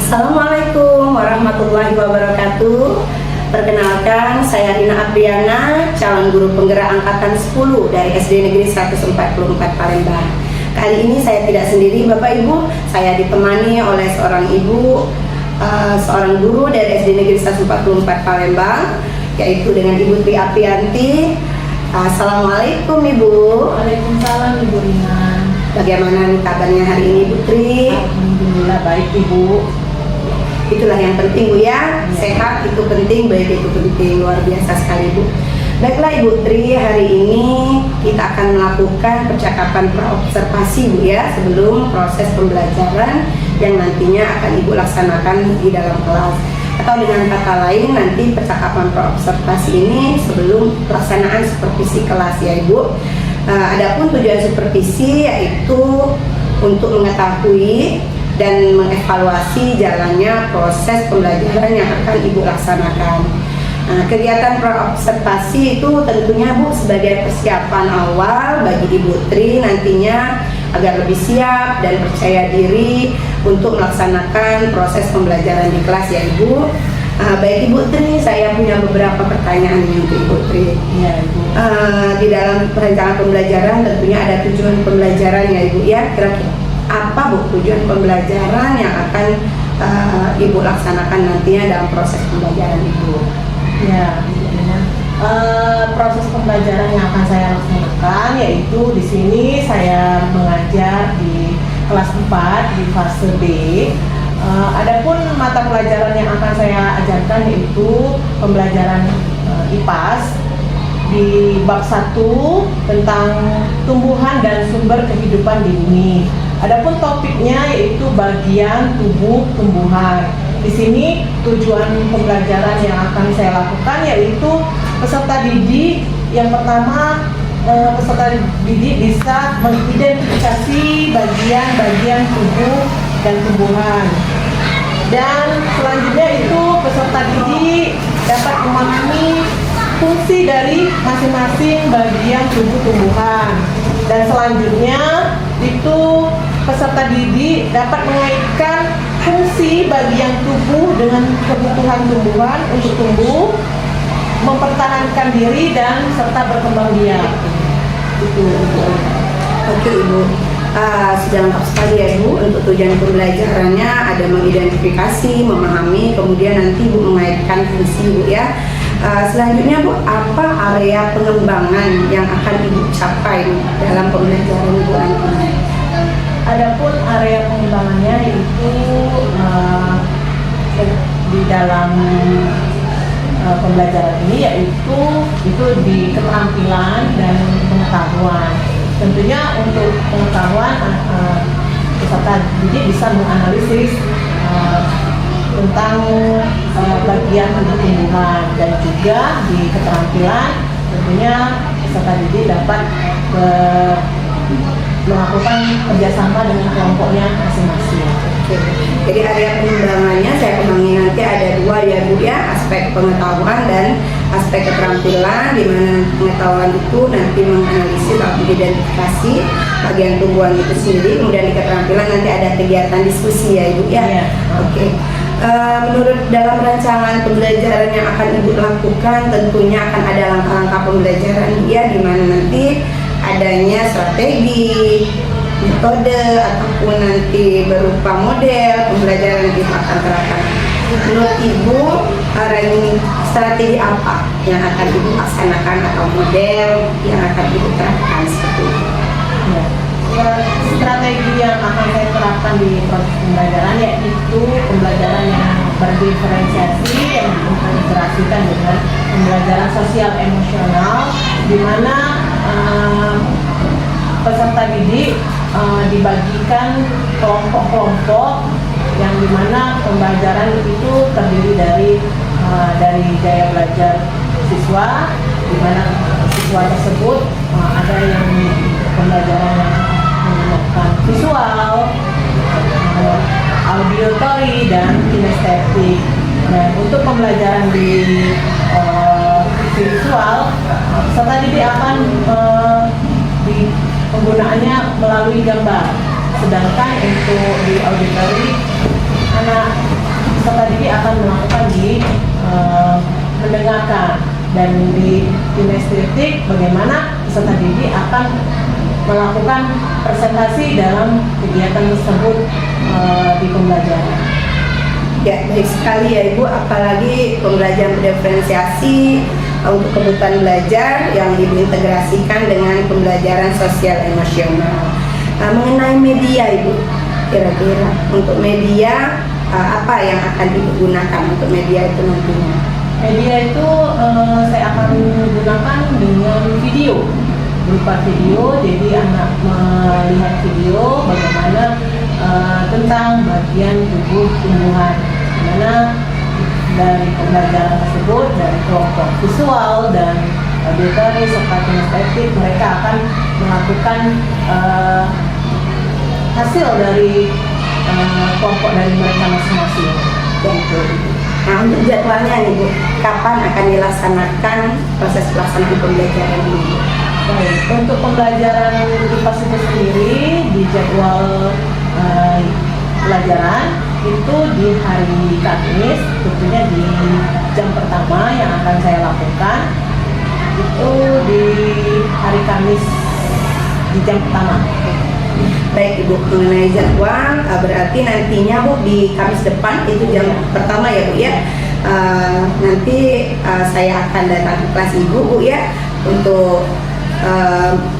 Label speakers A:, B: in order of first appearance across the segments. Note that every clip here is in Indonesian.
A: Assalamualaikum warahmatullahi wabarakatuh. Perkenalkan, saya Rina Apriana, calon guru penggerak angkatan 10 dari SD Negeri 144 Palembang. Kali ini saya tidak sendiri Bapak Ibu, saya ditemani oleh seorang ibu, seorang guru dari SD Negeri 144 Palembang, yaitu dengan Ibu Tri Aprianti. Assalamualaikum Ibu.
B: Waalaikumsalam Ibu Rina.
A: Bagaimana nih kabarnya hari ini Ibu Tri?
B: Alhamdulillah baik Ibu.
A: Itulah yang penting Bu ya, sehat itu penting, baik itu penting, luar biasa sekali Bu. Baiklah Ibu Tri, hari ini kita akan melakukan percakapan praobservasi Bu ya, sebelum proses pembelajaran yang nantinya akan Ibu laksanakan di dalam kelas. Atau dengan kata lain, nanti percakapan praobservasi ini sebelum pelaksanaan supervisi kelas ya Ibu. Adapun tujuan supervisi yaitu untuk mengetahui dan mengevaluasi jalannya proses pembelajaran yang akan Ibu laksanakan. Kegiatan praobservasi itu tentunya Bu sebagai persiapan awal bagi Ibu Tri nantinya agar lebih siap dan percaya diri untuk melaksanakan proses pembelajaran di kelas ya Ibu. Baik Ibu Tri, saya punya beberapa pertanyaan untuk Ibu Tri.
B: Ya Ibu.
A: Di dalam perencanaan pembelajaran tentunya ada tujuan pembelajaran ya Ibu ya. Kira-kira apa Bu tujuan pembelajaran yang akan Ibu laksanakan nantinya dalam proses pembelajaran Ibu?
B: Ya, proses pembelajaran yang akan saya laksanakan yaitu di sini saya mengajar di kelas 4 di fase B. Adapun mata pelajaran yang akan saya ajarkan yaitu pembelajaran IPAS di bab 1 tentang tumbuhan dan sumber kehidupan di bumi. Adapun topiknya yaitu bagian tubuh tumbuhan. Di sini tujuan pembelajaran yang akan saya lakukan yaitu peserta didik yang pertama, peserta didik bisa mengidentifikasi bagian-bagian tubuh dan tumbuhan. Dan selanjutnya itu peserta didik dapat memahami fungsi dari masing-masing bagian tubuh tumbuhan. Dan selanjutnya itu peserta didik dapat mengaitkan fungsi bagian tubuh dengan kebutuhan tumbuhan untuk tumbuh, mempertahankan diri dan serta berkembang biak. Itu Ibu.
A: Oke Ibu, sudah lengkap sekali ya Ibu. Untuk tujuan pembelajarannya ada mengidentifikasi, memahami, kemudian nanti Ibu mengaitkan fungsi Ibu ya. Selanjutnya Bu, apa area pengembangan yang akan Ibu capai dalam pembelajaran Ibu nanti?
B: Adapun area pengembangannya itu di dalam pembelajaran ini yaitu itu di keterampilan dan pengetahuan. Tentunya untuk pengetahuan peserta didik bisa menganalisis tentang bagian tubuh tumbuhan, dan juga di keterampilan tentunya peserta didik dapat melakukan kerjasama dengan kelompoknya masing-masing.
A: Jadi area pengembangannya saya kembangin nanti ada dua ya Bu ya, aspek pengetahuan dan aspek keterampilan, di mana pengetahuan itu nanti menganalisis atau identifikasi bagian tumbuhan itu sendiri, kemudian di keterampilan nanti ada kegiatan diskusi ya Ibu ya. Oke. Menurut dalam rancangan pembelajaran yang akan Ibu lakukan tentunya akan ada langkah-langkah pembelajaran ya, di mana nanti adanya strategi, metode ataupun nanti berupa model pembelajaran yang kita akan terapkan. Menurut Ibu, strategi apa yang akan Ibu laksanakan atau model yang akan Ibu terapkan seperti itu?
B: Strategi yang akan saya terapkan di proses pembelajaran yaitu pembelajaran yang berdiferensiasi yang diintegrasikan dengan pembelajaran sosial emosional, di mana peserta didik dibagikan kelompok-kelompok yang dimana pembelajaran itu terdiri dari gaya belajar siswa, di mana siswa tersebut ada yang pembelajaran yang menggunakan visual, auditory dan kinestetik. Dan untuk pembelajaran di visual, peserta didik akan penggunaannya melalui gambar. Sedangkan untuk di auditory, anak peserta didik akan melakukan di mendengarkan, dan di kinestetik bagaimana peserta didik akan melakukan presentasi dalam kegiatan tersebut di pembelajaran.
A: Ya, baik sekali ya Ibu, apalagi pembelajaran berdiferensiasi untuk kebutuhan belajar yang Ibu integrasikan dengan pembelajaran sosial emosional. Mengenai media Ibu, kira-kira untuk media apa yang akan Ibu gunakan untuk media itu nantinya?
B: Media itu saya akan gunakan dengan video, berupa video, jadi anak melihat video bagaimana tentang bagian tubuh tumbuhan, dimana dari pembelajaran tersebut dari kelompok visual dan auditory serta kinestetik mereka akan melakukan hasil dari kelompok dari mereka masing-masing. Gitu.
A: Nah, untuk jadwalnya nih Bu, kapan akan dilaksanakan proses pelaksanaan pembelajaran ini?
B: Baik, untuk pembelajaran IPAS itu sendiri di jadwal pelajaran itu di hari Kamis, tentunya di jam pertama yang akan saya lakukan itu di hari Kamis di jam pertama.
A: Baik Ibu, mengenai jadwal berarti nantinya Bu di Kamis depan itu jam pertama ya Bu ya. Nanti saya akan datang ke kelas Ibu Bu ya untuk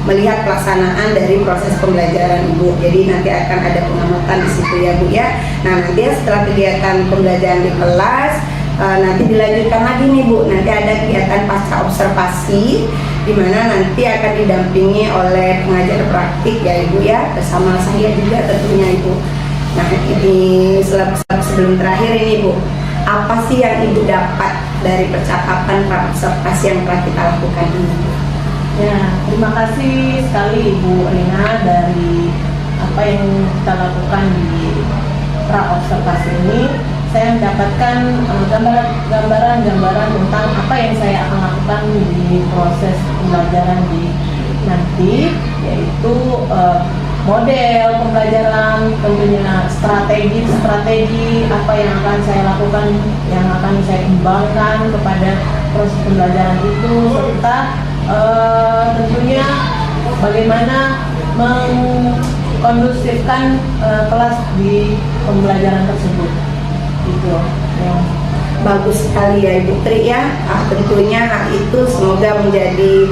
A: melihat pelaksanaan dari proses pembelajaran Ibu. Jadi nanti akan ada pengamatan di situ ya Bu ya. Nah, nanti setelah kegiatan pembelajaran di kelas nanti dilanjutkan lagi nih Bu. Nanti ada kegiatan pasca observasi di mana nanti akan didampingi oleh pengajar praktik ya Ibu ya, bersama saya juga tentunya Ibu. Nah, ini sebelum terakhir ini Bu, apa sih yang Ibu dapat dari percakapan observasi yang telah kita lakukan ini?
B: Ya, terima kasih sekali Ibu Rina dari apa yang kita lakukan di pra-observasi ini. Saya mendapatkan gambaran tentang apa yang saya akan lakukan di proses pembelajaran di nanti, yaitu model pembelajaran, tentunya strategi apa yang akan saya lakukan, yang akan saya kembangkan kepada proses pembelajaran itu, serta tentunya bagaimana mengkondusifkan kelas di pembelajaran tersebut. Gitu ya.
A: Bagus sekali ya Ibu Tri ya. Tentunya hal itu semoga menjadi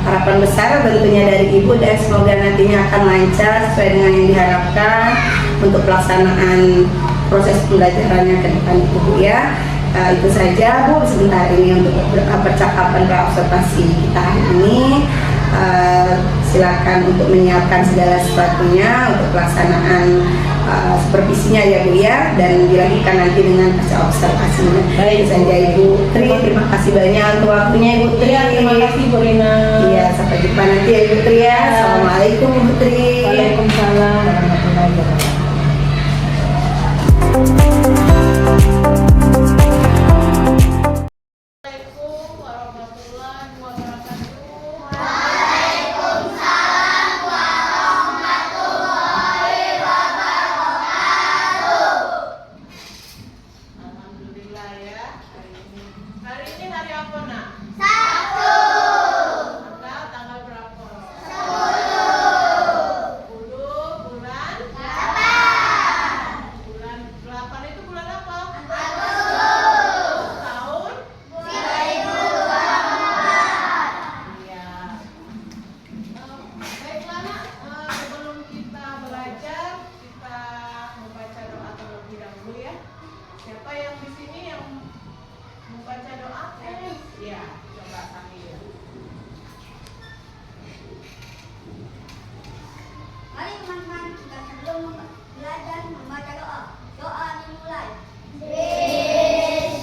A: harapan besar tentunya dari Ibu, dan semoga nantinya akan lancar sesuai dengan yang diharapkan untuk pelaksanaan proses pembelajarannya ke depan Ibu ya. Itu saja Bu sebentar ini untuk percakapan observasi kita hari ini. Silakan untuk menyiapkan segala sesuatunya untuk pelaksanaan supervisinya ya Bu ya, dan dilanjutkan nanti dengan pasca observasinya.
B: Baik
A: saja Ibu Tri, terima kasih banyak untuk waktunya Ibu Tri.
B: Ya, terima kasih Bu Rina.
A: Iya, sampai jumpa nanti ya Ibu Tri ya. Assalamualaikum Ibu Tri.
B: Waalaikumsalam warahmatullahi wabarakatuh.
C: Mari teman-teman, kita sebelum belajar membaca doa. Doa dimulai. Bismillahirrahmanirrahim.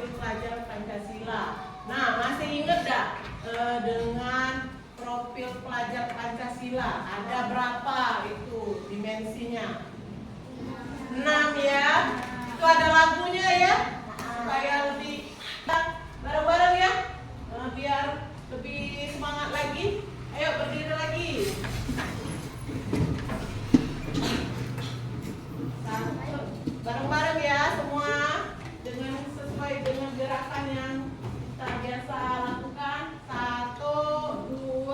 B: materi pelajaran Pancasila. Nah, masih ingat gak dengan profil pelajar Pancasila ada berapa itu dimensinya? 6 ya. Itu ada lagunya ya, supaya lebih bareng-bareng ya, biar lebih semangat lagi. Ayo berdiri lagi. Bareng-bareng ya semua, dengan sesuai dengan gerakan yang kita biasa lakukan. 1, 2,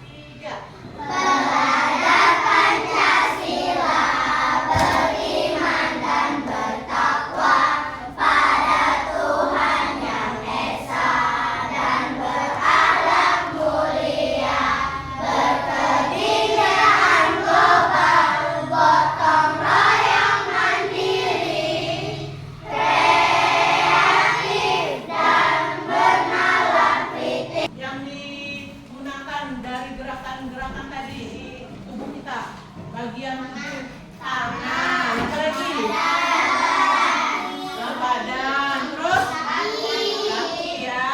B: 3.
C: Belajar Pancasila, beriman dan bertakwa pada Tuhan Yang Esa dan berakhlak mulia, berkegiatan global, gotong royong mandiri, kreatif dan bernalar kritis.
B: Yang digunakan dari gerakan-gerakan tadi di tubuh kita, bagian tubuh, tangan, apa lagi? Badan, terus kaki ya.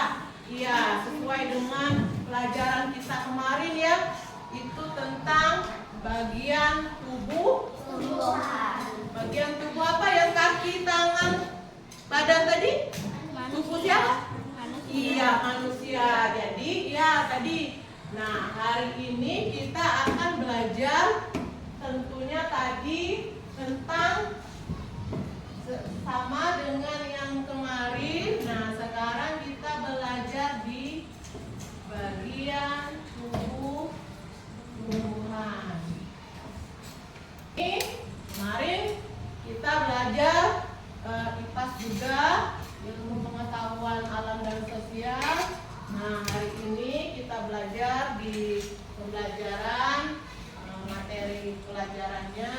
B: Iya, sesuai dengan pelajaran kita kemarin ya, itu tentang bagian tubuh. Bagian tubuh apa yang kaki, tangan, badan tadi? Tubuh siapa? Iya, manusia. Jadi ya tadi. Nah, hari ini kita akan belajar tentunya tadi tentang sama dengan yang kemarin. Nah, sekarang kita belajar di bagian tubuh tumbuhan. Ini kemarin kita belajar IPAS juga, ilmu pengetahuan alam dan sosial. Nah, hari ini kita belajar di pembelajaran materi pelajarannya,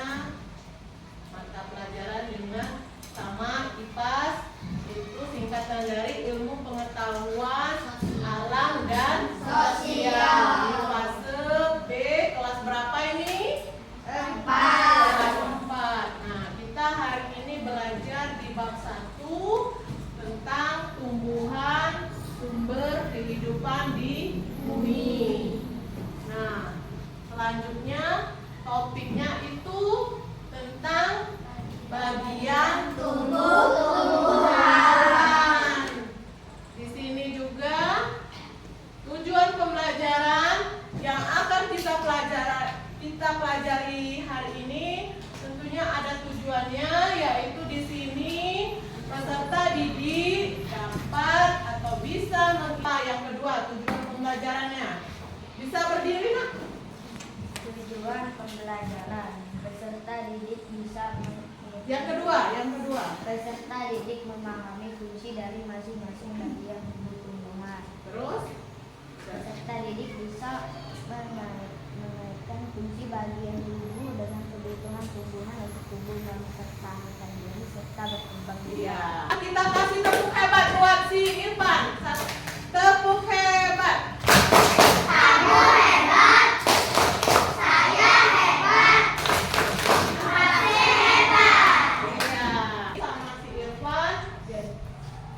B: mata pelajaran dengan sama IPAS, itu singkatan dari ilmu pengetahuan alam dan sosial. Di fase B, kelas berapa ini? 4. Kelas 4. Nah, kita hari ini belajar di bab 1 tentang tumbuhan sumber kehidupan di bumi. Nah, selanjutnya topiknya itu tentang bagian tumbuh-tumbuhan. Di sini juga tujuan pembelajaran yang akan kita pelajari hari ini tentunya ada tujuannya, yaitu di sini peserta didik dapat atau bisa yang kedua tujuan pembelajarannya. Bisa berdiri nak?
D: Tujuan pembelajaran peserta didik bisa
B: Yang kedua
D: peserta didik memahami fungsi dari masing-masing bagian tubuh tumbuhan.
B: terus
D: Peserta didik bisa mengaitkan fungsi bagian tubuh dengan kebutuhan tumbuhan untuk tumbuh dan mempertahankan diri serta berkembang biak.
B: iya, kita kasih tepuk hebat buat si Irfan. Tepuk hebat.
C: Kamu hebat, saya hebat, masih hebat.
B: Iya, sama si Irfan. Dan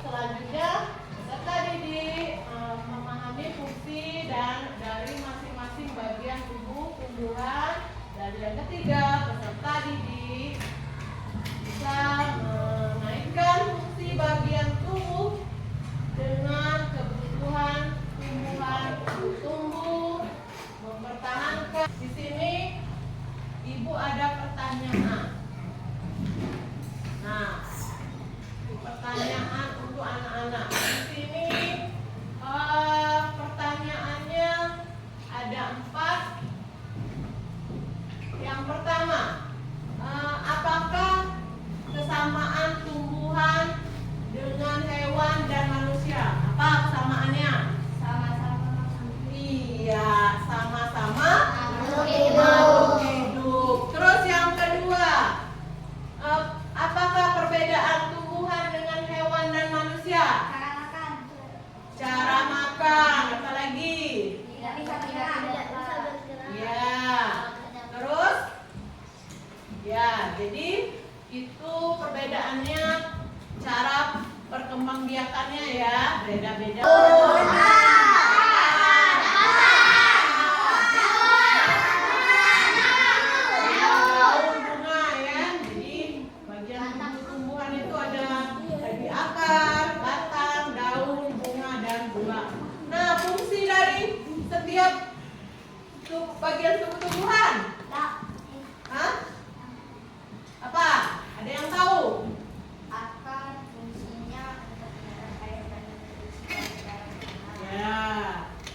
B: selanjutnya peserta didik memahami fungsi dan dari masing-masing bagian tubuh tumbuhan. Dan yang ketiga, peserta didik bisa menaikkan fungsi bagian tubuh dengan kebutuhan tumbuhan untuk tumbuh, mempertahankan. Di sini Ibu ada pertanyaan. Nah, pertanyaan untuk anak-anak. Di sini pertanyaannya ada 4. Yang pertama, apakah kesamaan tumbuhan dengan hewan dan manusia? Apa kesamaannya?
C: Sama-sama
B: Iya, sama-sama
C: makhluk
B: makhluk hidup. Terus yang kedua, apakah perbedaan tumbuhan dengan hewan dan manusia?
C: Cara makan.
B: Cara makan, apa lagi?
C: Tidak bisa bergerak.
B: Ya. Terus? Ya, jadi itu perbedaannya cara perkembangan pembiakannya ya, beda-beda. Daun bunga ya. Jadi bagian tumbuhan itu ada dari akar, batang, daun, bunga dan bunga. Nah, fungsi dari setiap bagian tumbuh-tumbuhan. Hah? Apa? Ada yang tahu?
D: Akar fungsinya untuk menyerap air dan nutrisi dari dalam tanah.
B: Ya.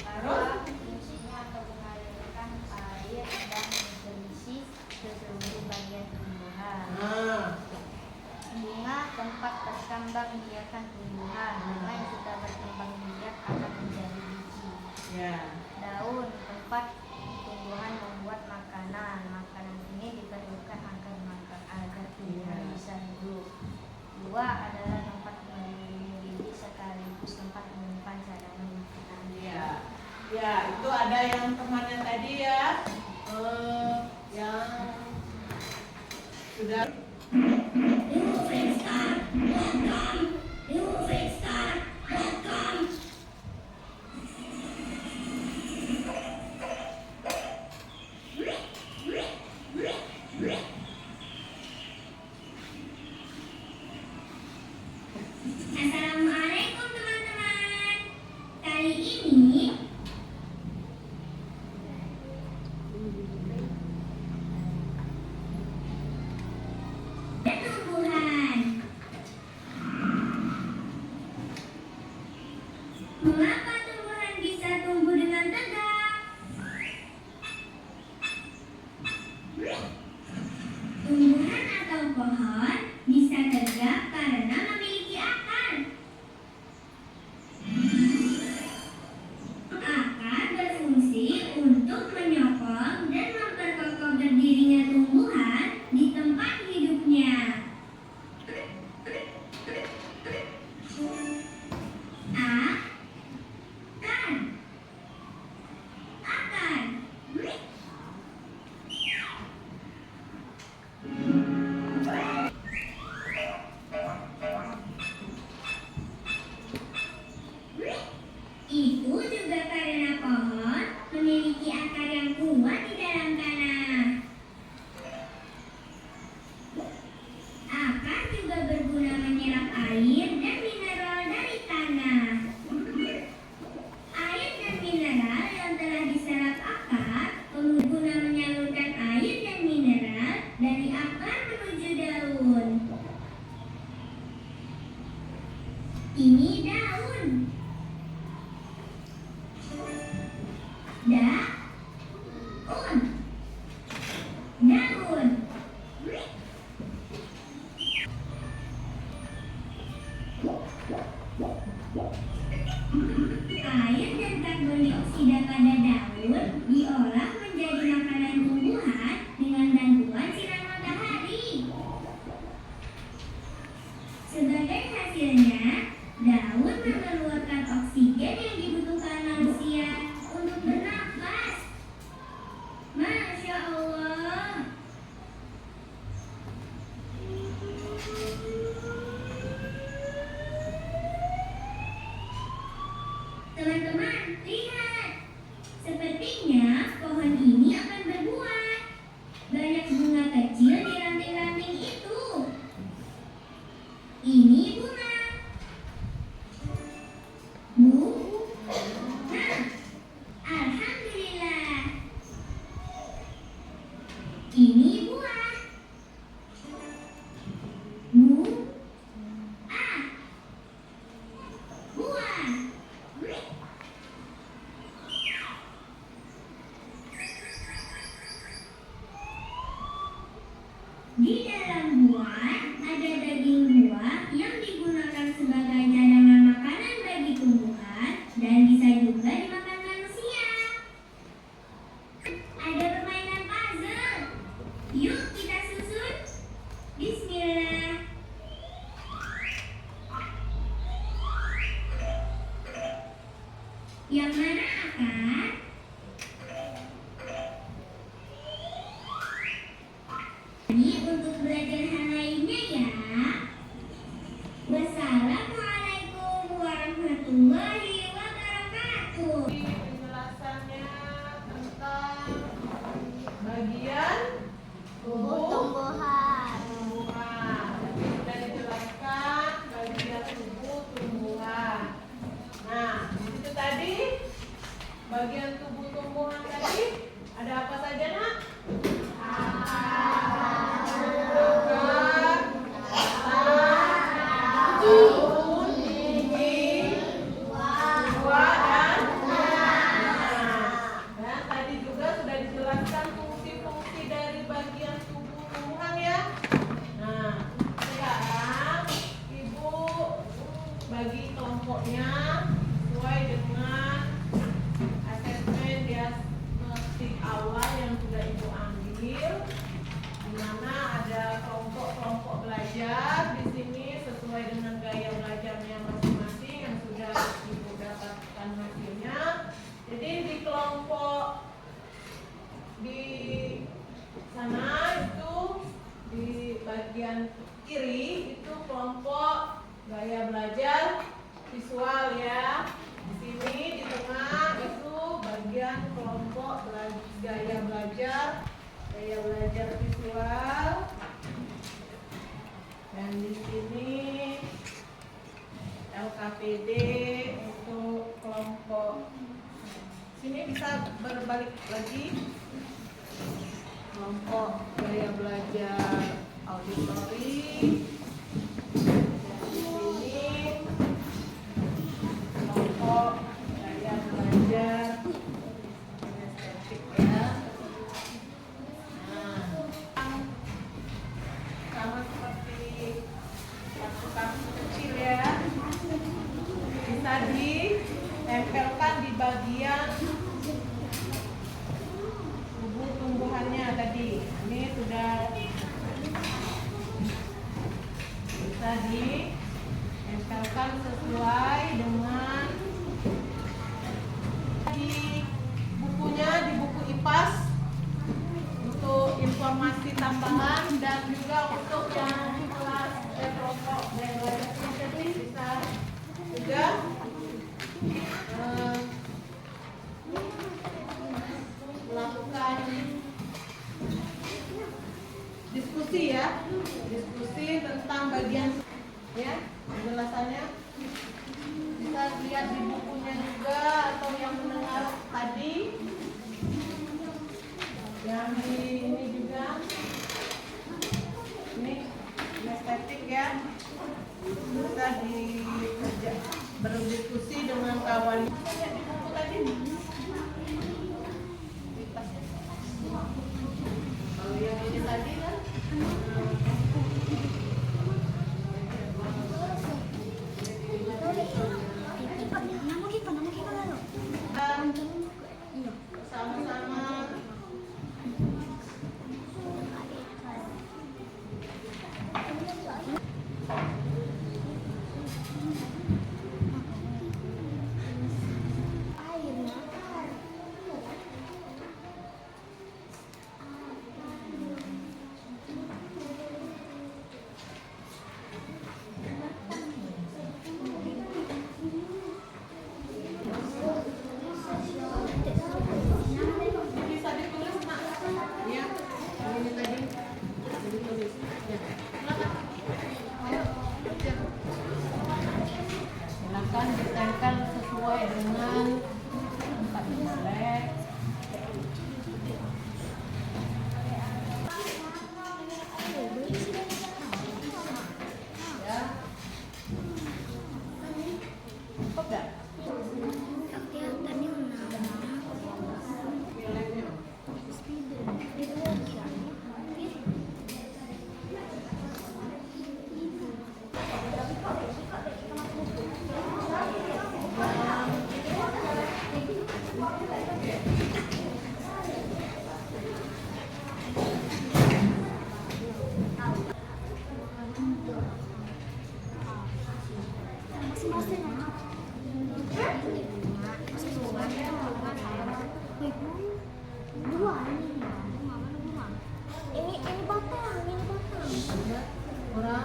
B: Terus?
D: Batang fungsinya untuk mengalirkan air dan nutrisi ke seluruh bagian tumbuhan.
B: Nah,
D: Bunga tempat berkembang biakan tumbuhan. Bunga yang sudah berkembang biak akan menjadi biji.
B: ya.
D: Daun tempat tumbuhan membuat makanan. Makanan ini diperlukan agar tumbuhan bisa hidup. Buah adalah tempat melindungi biji sekaligus tempat menyimpan cadangan makanan.
B: Ya. Ya, itu ada yang temannya tadi ya. Yang sudah
E: Assalamualaikum teman-teman. Kali ini tumbuhan. Mengapa tumbuhan bisa tumbuh dengan tegak? Tumbuhan atau pohon bisa tegak karena memiliki akar. Akar berfungsi untuk menyokong dan memperkokoh berdirinya tumbuhan di tempat hidupnya. Akar. Itu juga karena pohon memiliki akar yang kuat di dalam tanah. Akar juga berguna menyerap air dan mineral dari tanah. Air dan mineral yang telah diserap akar berguna menyalurkan air dan mineral dari akar menuju daun. Ini daun. Daun. Air dan karbon dioksida pada daun diolah menjadi makanan tumbuhan dengan bantuan sinar matahari. Sebagai hasilnya, daun mengeluarkan oksigen yang dibutuhkan manusia untuk bernafas. Masya Allah. Teman-teman, lihat. Sepertinya pohon ini akan berbuah. Banyak bunga kecil di ranting-ranting itu. Ini bunga. Nah, alhamdulillah. Ini buah. Buah. Di dalam buah ada daging buah yang digunakan sebagai cadangan makanan bagi tumbuhan dan bisa juga dimakan manusia. Ada permainan puzzle. Yuk kita susun. Bismillah. Yang mana akar? Ini untuk belajar hal lainnya ya. Wassalamualaikum
B: bagian tubuh tumbuhan tadi ada apa saja nak? Daun, gigi, buah dan nah, tadi juga sudah dijelaskan fungsi-fungsi dari bagian tubuh tumbuhan ya. Nah, sekarang ibu bagi kelompoknya sesuai dengan asesmen diagnostik awal yang sudah ibu ambil, di mana ada kelompok-kelompok belajar di sini sesuai dengan gaya belajarnya masing-masing yang sudah ibu dapatkan hasilnya. Jadi di kelompok di sana itu di bagian kiri itu kelompok gaya belajar visual ya. Di sini di tengah itu bagian kelompok gaya belajar visual. Dan di sini LKPD untuk kelompok sini bisa berbalik lagi kelompok gaya belajar auditori. Ini kelompok gaya belajar kinestetik ya. Nah, sama seperti kartu kecil ya, bisa ditempelkan di bagian tubuh tumbuhannya tadi. Ini sudah bisa ditempelkan sesuai dengan di bukunya, di buku IPAS untuk informasi tambahan, dan juga untuk yang kelas kelompok dan tadi bisa juga melakukan diskusi ya, diskusi tentang bagian ya penjelasannya bisa lihat di bukunya juga, atau yang mendengar tadi yang di ini juga ini estetik ya, bisa dikerja berdiskusi dengan kawan. Lihat di buku tadi di tasnya. Kalau yang ini tadi kan sama-sama bisa ditulis nak ya, ini tadi ditulis ya. Silakan ditempel sesuai dengan tempat boleh. Ya. Cukup enggak?
C: Ini batang.
B: Orang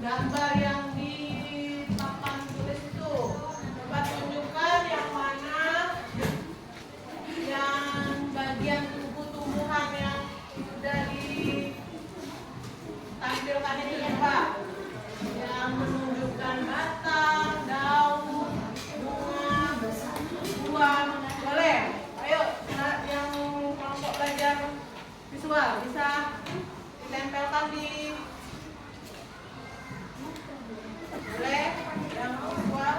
B: gambar yang di papan tulis itu, coba tunjukkan yang mana yang bagian tampilkan itu coba. Yang menunjukkan batang, daun, bunga, buah. Boleh? Ayo, yang kelompok belajar visual bisa ditempelkan di. Boleh? Yang visual,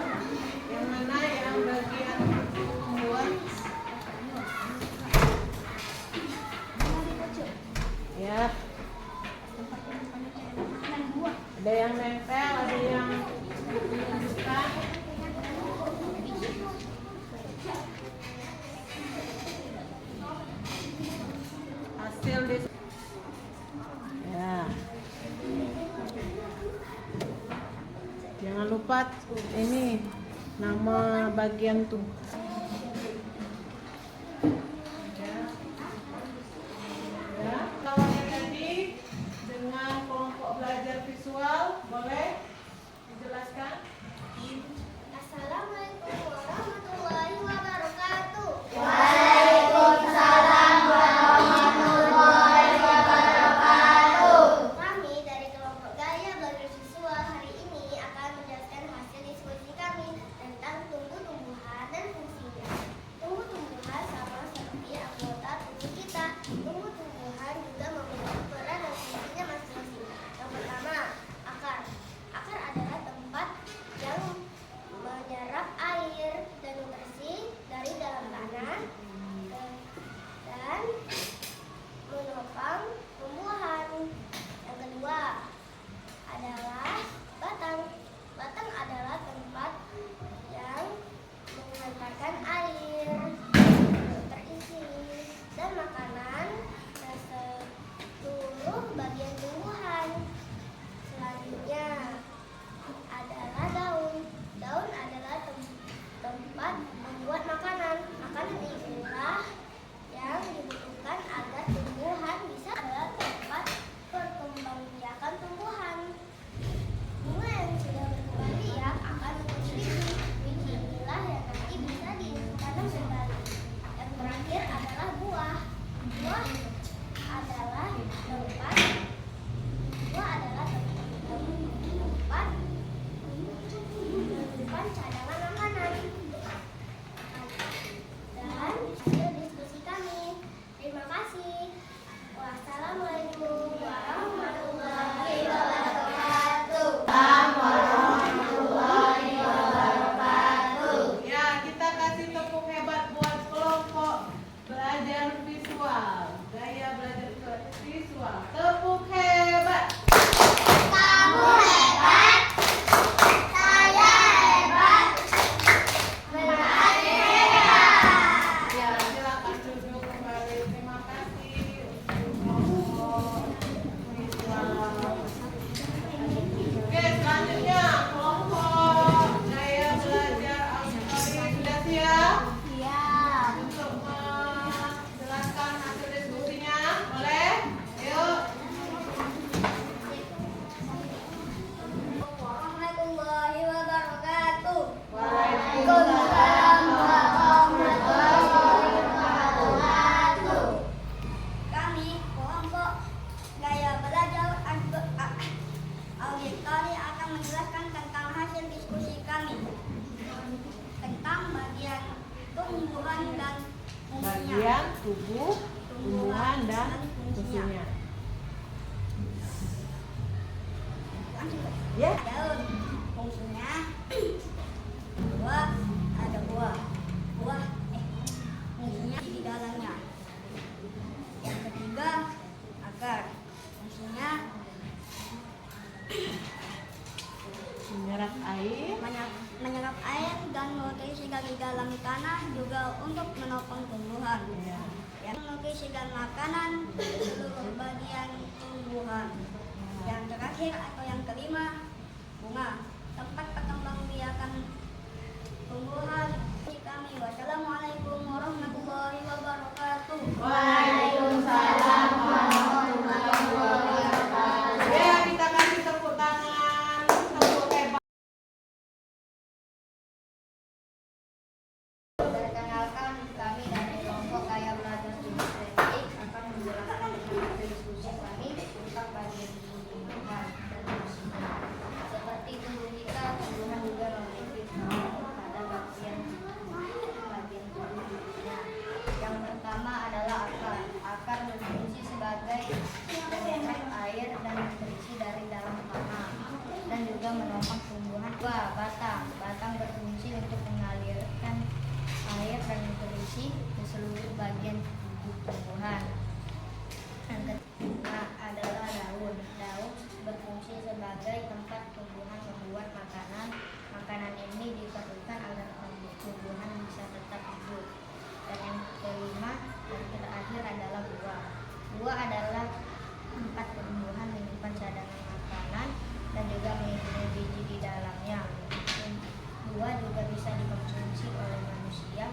B: yang mana yang bagian tumbuhan? Ya. Ada yang nempel, ada yang menunjukkan. Hasil di ya. Jangan lupa ini nama bagian tubuh. Ya, kalau yang tadi dengan kelompok belajar visual, boleh dijelaskan?
C: Assalamualaikum warahmatullahi wabarakatuh. Kami dari kelompok Gaya Belajar Visual hari ini akan menjelaskan hasil diskusi kami tentang tumbuh-tumbuhan dan fungsinya. Tumbuh-tumbuhan sama seperti anggota tubuh kita. Tumbuh-tumbuhan juga memiliki peran dan fungsinya masing-masing. Yang pertama, akar. Akar adalah tempat yang menyerap air dan nutrisi dari dalam tanah dan menopang tumbuhan. Yang kedua adalah batang. Batang adalah tempat yang mengantarkan air, terisi, dan makanan ke seluruh bagian tumbuhan. Selanjutnya adalah daun. Daun adalah tempat membuat makanan. Makanan inilah yang dibutuhkan agar tumbuhan bisa adalah tempat perkembangbiakan tumbuhan. Bunga yang sudah berkembang biak akan menjadi biji. Biji inilah yang nanti bisa ditanam kembali. Yang terakhir adalah buah. Buah adalah tempat menyimpan cadangan makanan. Dan hasil diskusi kami. Terima kasih. Wassalamualaikum warahmatullahi wabarakatuh.
B: Ya, kita kasih tepuk hebat buat kelompok belajar visual. Gaya belajar visual. Tepuk hebat.
C: Kamu hebat. Saya hebat. Mereka hebat.
B: Ya, silakan duduk kembali. Terima kasih untuk kelompok visual. Oke, selanjutnya kelompok gaya belajar auditory. Sudah siap?
C: Siap.
B: Untuk menjelaskan hasil diskusinya, boleh? Ayo.
C: Warahmatullahi wabarakatuh.
B: Waalaikumsalam
C: warahmatullahi wabarakatuh. Kami kelompok Gaya Belajar Auditori akan menjelaskan tentang hasil diskusi kami tentang bagian tumbuhan dan fungsinya.
B: Bagian tubuh, tumbuhan dan fungsinya. Ya.
C: Daun fungsinya buah, ada buah fungsinya di dalamnya. Yang ketiga akar fungsinya
B: Menyerap air.
C: menyerap air dan nutrisi dari dalam tanah, juga untuk menopang tumbuhan.
B: Ya.
C: Yang nutrisi dan makanan seluruh bagian tumbuhan. Yang terakhir atau yang kelima, bunga, tempat perkembangbiakan tumbuhan. Kami wassalamualaikum warahmatullahi wabarakatuh.
B: Waalaikumsalam warahmatullahi wabarakatuh. Ya, kita kasih tepuk tangan. Tepuk hebat.
D: Perkenalkan, kami dari kelompok Gaya Belajar Estetik akan menjelaskan tentang hasil diskusi kami tentang bagian tumbuhan. bagian tubuh tumbuhan. Yang ketiga adalah daun. Daun berfungsi sebagai tempat tumbuhan membuat makanan. Makanan ini diperlukan agar tumbuhan bisa tetap hidup. Dan yang kelima dan terakhir adalah buah. Buah adalah tempat tumbuhan menyimpan cadangan makanan dan juga memiliki biji di dalamnya. Buah juga bisa dikonsumsi oleh manusia.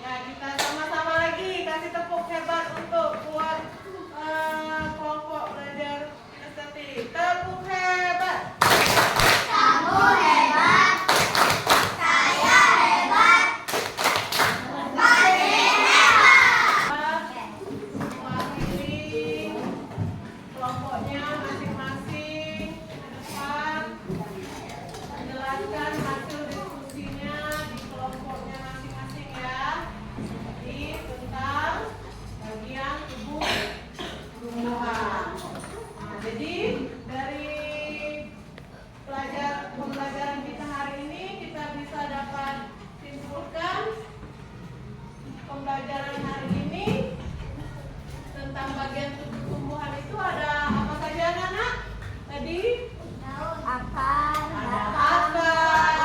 B: Ya, kita sama-sama lagi kasih tepuk hebat untuk buat kelompok belajar estetik. Tepuk hebat. Mewakili kelompoknya masing-masing ke depan, menjelaskan hasil diskusinya di kelompoknya masing-masing ya. Jadi tentang bagian tubuh tumbuhan. Nah, jadi dari pembelajaran kita hari ini kita bisa dapat simpulkan pembelajaran hari ini tentang bagian tubuh tumbuhan itu ada apa saja anak-anak? Tadi
C: Akar,
B: ada akar,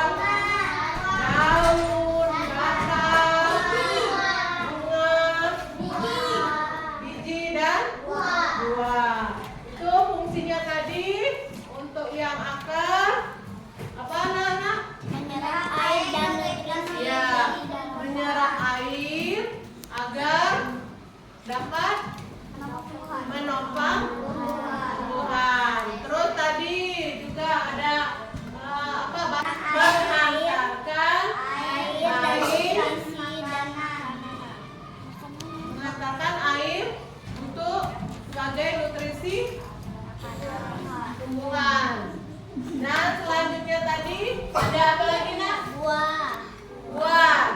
B: daun, batang, bunga, biji dan buah. Itu fungsinya tadi. Untuk yang akar apa anak-anak?
C: menyerap air dan nutrisi.
B: Ya, menyerap air agar dapat menopang tumbuhan. Terus tadi juga ada mengantarkan air untuk sebagai nutrisi tumbuhan. Dan selanjutnya tadi ada apa lagi nak?
C: Buah.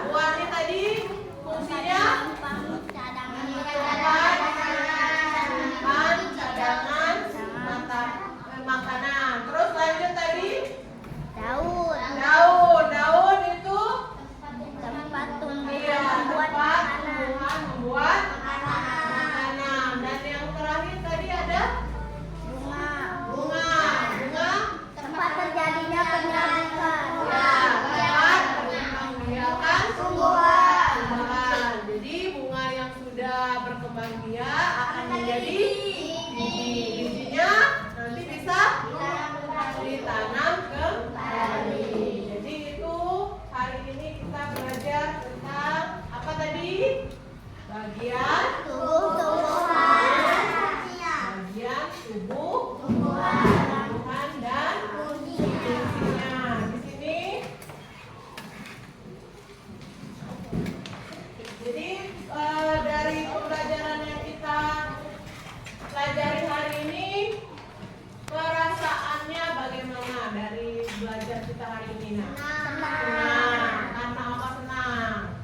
B: Buahnya tadi fungsinya menyimpan cadangan makanan. Terus lanjut tadi daun itu
C: Tempat
B: iya,
C: membuat
B: tempat
C: makanan.
B: tumbuhan membuat makanan. Dan yang terakhir tadi ada bunga
C: Tempat terjadinya penyambutan.
B: tempat mengembangbiakan tumbuhan. Jadi bunga yang sudah berkembang biak akan menjadi bijinya nanti bisa ditanam kembali. Jadi itu hari ini kita belajar tentang apa tadi? Bagian tubuh tumbuhan dan fungsinya. Di sini jadi dari pembelajaran yang kita pelajari hari ini, perasaannya bagaimana dari belajar kita hari ini? Senang. Karena apa senang?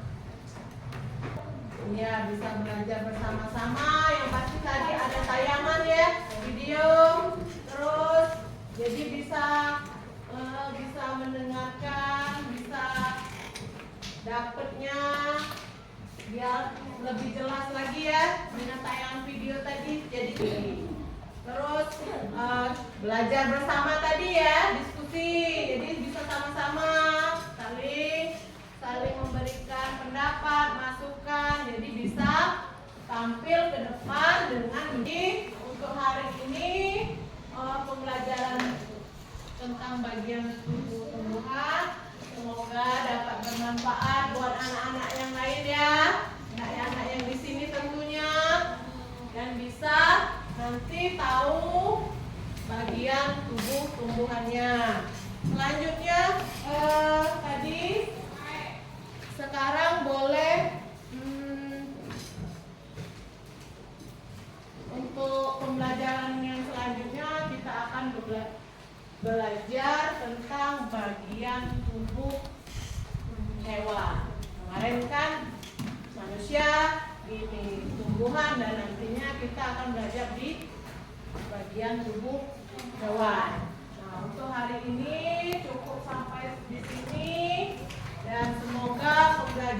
B: Ya, bisa belajar bersama-sama. Yang pasti tadi ada tayangan ya, video. Terus jadi bisa mendengarkan, bisa dapatnya biar lebih jelas lagi ya dengan tayangan video tadi. Jadi terus belajar bersama tadi ya, diskusi. Jadi bisa sama-sama saling memberikan pendapat, masukan. Jadi bisa tampil ke depan dengan ini. Untuk hari ini pembelajaran tentang bagian tubuh tumbuhan semoga dapat bermanfaat buat anak-anak yang lain ya, anak-anak yang di sini tentunya, dan bisa nanti tahu bagian tubuh tumbuhannya. Selanjutnya tadi sekarang boleh untuk pembelajaran yang selanjutnya kita akan belajar tentang bagian tubuh hewan. Kemarin kan manusia, ini tumbuhan, dan nantinya kita akan belajar di bagian tubuh hewan. Nah, untuk hari ini cukup sampai di sini.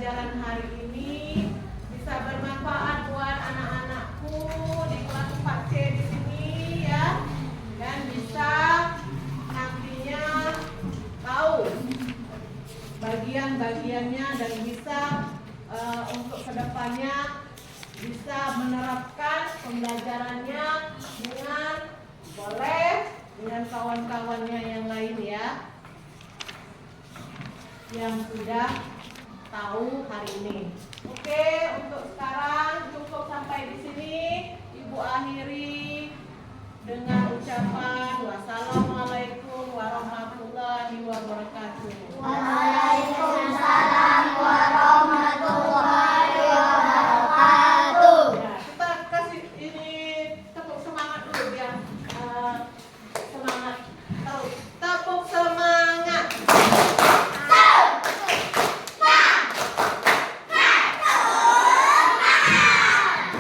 B: pembelajaran hari ini bisa bermanfaat buat anak-anakku di kelas 4C di sini ya, dan bisa nantinya tahu bagian-bagiannya dan bisa untuk kedepannya bisa menerapkan pembelajarannya dengan kawan-kawannya yang lain ya, yang sudah tahu hari ini. Oke, untuk sekarang cukup sampai di sini. Ibu akhiri dengan ucapan wassalamualaikum warahmatullahi wabarakatuh.
C: Waalaikumsalam warahmatullahi wabarakatuh.
B: Ya, kita kasih ini tepuk semangat dulu biar semangat terus. Tepuk semangat.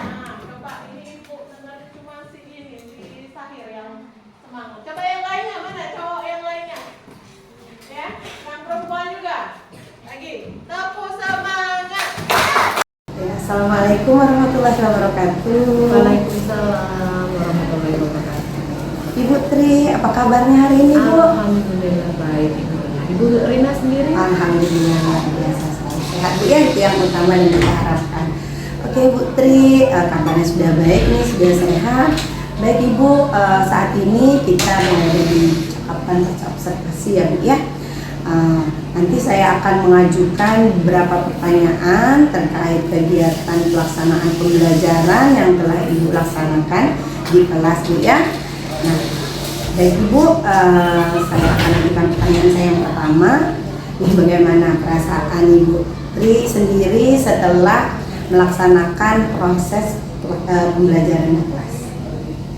B: Nah, coba ini ibu dengar cuma si Sahir yang semangat. Coba yang lainnya mana? Cowok yang lainnya. Ya, yang perempuan juga. Lagi. Tepuk semangat.
A: Ya, Assalamualaikum warahmatullahi wabarakatuh.
F: Waalaikumsalam warahmatullahi wabarakatuh.
A: Ibu Tri, apa kabarnya hari ini, Bu?
F: Alhamdulillah baik, Ibu. Ibu Rina sendiri?
A: Alhamdulillah luar biasa, selalu sehat, Bu, ya, itu yang utama yang kita harapkan. Oke, Bu Tri, kabarnya sudah baik nih, sudah sehat. Baik Ibu, saat ini kita berada di cakapan baca observasi ya, Bu, ya. Nanti saya akan mengajukan beberapa pertanyaan terkait kegiatan pelaksanaan pembelajaran yang telah Ibu laksanakan di kelas, Bu, ya. Nah, baik Ibu, saya akan ajukan pertanyaan saya yang pertama. Ini bagaimana perasaan Ibu Tri sendiri setelah melaksanakan proses pembelajaran di kelas?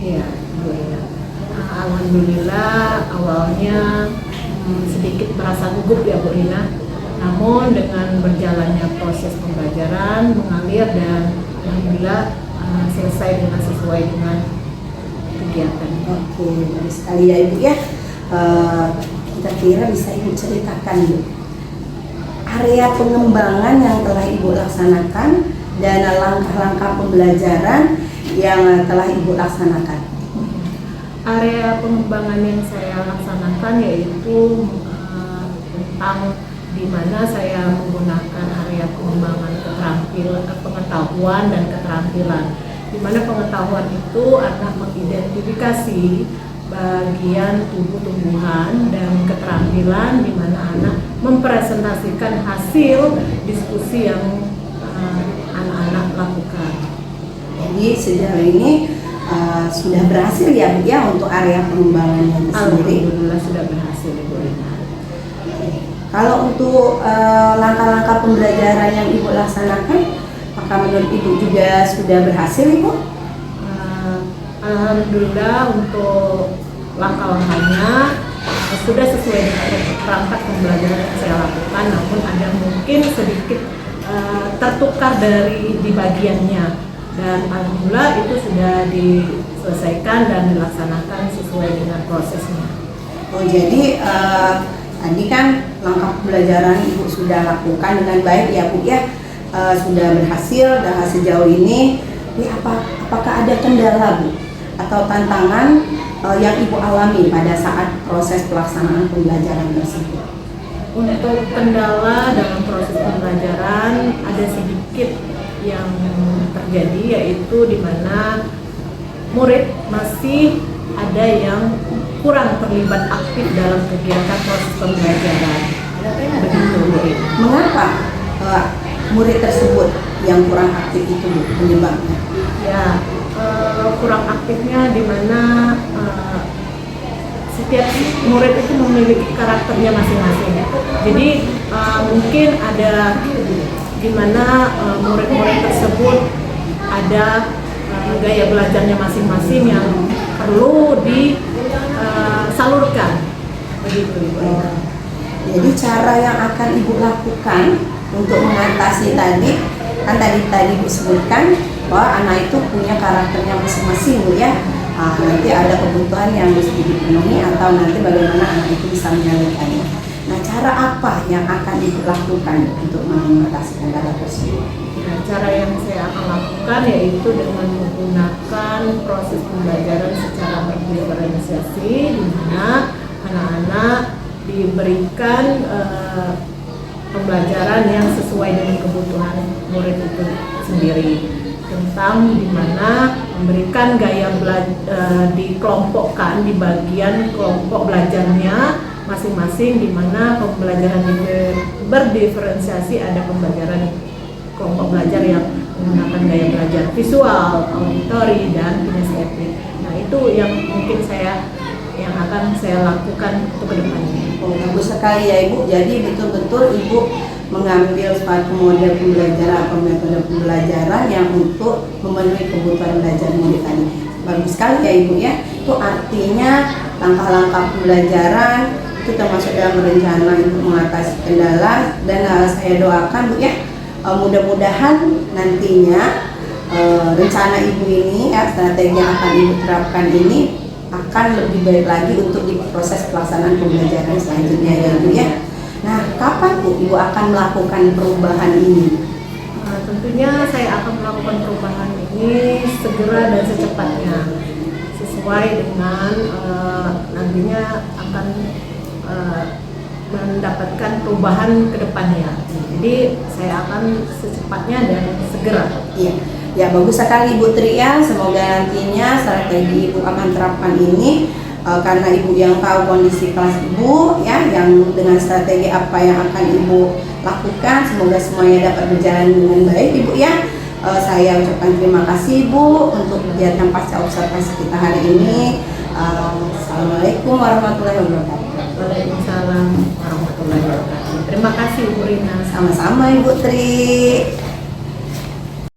F: Iya, Ibu Rina. Alhamdulillah awalnya sedikit merasa gugup ya Bu Rina. Namun dengan berjalannya proses pembelajaran mengalir dan alhamdulillah selesai dengan sesuai dengan kegiatan.
A: Oke, bagus sekali ya Ibu, ya. Kita kira bisa Ibu ceritakan, Bu, area pengembangan yang telah Ibu laksanakan dan langkah-langkah pembelajaran yang telah Ibu laksanakan.
F: Area pengembangan yang saya laksanakan yaitu tentang di mana saya menggunakan area pengembangan pengetahuan dan keterampilan. Di mana pengetahuan itu akan mengidentifikasi bagian tumbuh-tumbuhan dan keterampilan di mana anak mempresentasikan hasil diskusi yang anak-anak lakukan.
A: Jadi sejauh ini sudah berhasil ya Bu, ya, untuk area pengembangannya sendiri.
F: Alhamdulillah sudah berhasil Ibu Rina.
A: Kalau untuk langkah-langkah pembelajaran yang Ibu laksanakan, apakah menurut Ibu juga sudah berhasil, Ibu?
F: Alhamdulillah untuk langkah-langkahnya sudah sesuai dengan perangkat pembelajaran yang saya lakukan, namun ada mungkin sedikit tertukar di bagiannya. Dan alhamdulillah itu sudah diselesaikan dan dilaksanakan sesuai dengan prosesnya.
A: Oh, jadi tadi kan langkah pembelajaran Ibu sudah lakukan dengan baik ya Bu, ya, sudah berhasil dan sejauh ini. Apakah ada kendala Bu atau tantangan yang Ibu alami pada saat proses pelaksanaan pembelajaran tersebut?
F: Untuk kendala dalam proses pembelajaran ada sedikit yang terjadi, yaitu di mana murid masih ada yang kurang terlibat aktif dalam kegiatan proses pembelajaran. Begitu Bu.
A: Mengapa murid tersebut yang kurang aktif itu Bu, penyebabnya?
F: Ya, kurang aktifnya di mana setiap murid itu memiliki karakternya masing-masing. Jadi mungkin ada di mana murid-murid tersebut ada gaya belajarnya masing-masing yang perlu disalurkan. Begitu Ibu.
A: Jadi cara yang akan Ibu lakukan untuk mengatasi tadi, kan tadi Ibu sebutkan bahwa anak itu punya karakternya masing-masing Bu, ya. Nanti ada kebutuhan yang mesti dipenuhi atau nanti bagaimana anak itu bisa menyalurkannya. Nah, cara apa yang akan dilakukan untuk mengatasi kendala tersebut?
F: Nah, cara yang saya akan lakukan yaitu dengan menggunakan proses pembelajaran secara berdiferensiasi, di mana anak-anak diberikan pembelajaran yang sesuai dengan kebutuhan murid itu sendiri, tentang di mana memberikan gaya dikelompokkan di bagian kelompok belajarnya masing-masing, di mana pembelajaran berdiferensiasi ada pembelajaran kelompok belajar yang menggunakan gaya belajar visual, auditori, dan kinestetik. Nah, itu yang mungkin yang akan saya lakukan untuk kedepannya.
A: Oh, bagus sekali ya Ibu. Jadi betul-betul Ibu mengambil suatu model pembelajaran atau metode pembelajaran yang untuk memenuhi kebutuhan belajar murid tadi. Bagus sekali ya Ibu ya. Itu artinya langkah-langkah pembelajaran itu termasuk dalam rencana untuk mengatasi kendala, dan saya doakan Bu ya, mudah-mudahan nantinya rencana Ibu ini ya, strategi yang akan Ibu terapkan ini akan lebih baik lagi untuk di proses pelaksanaan pembelajaran selanjutnya ya Ibu ya. Nah, kapan Bu Ibu akan melakukan perubahan ini?
F: Nah, tentunya saya akan melakukan perubahan ini segera dan secepatnya, sesuai dengan nantinya akan mendapatkan perubahan ke depannya. Jadi saya akan secepatnya dan segera.
A: Iya. Ya, bagus sekali Ibu Tri ya. Semoga nantinya strategi Ibu akan terapkan ini karena Ibu yang tahu kondisi kelas Ibu ya, yang dengan strategi apa yang akan Ibu lakukan, semoga semuanya dapat berjalan dengan baik Ibu ya. Saya ucapkan terima kasih Ibu untuk kegiatan pasca observasi kita hari ini. Assalamualaikum warahmatullahi wabarakatuh.
F: Waalaikumsalam warahmatullahi wabarakatuh. Terima kasih Bu Rina.
A: Sama-sama Ibu Tri.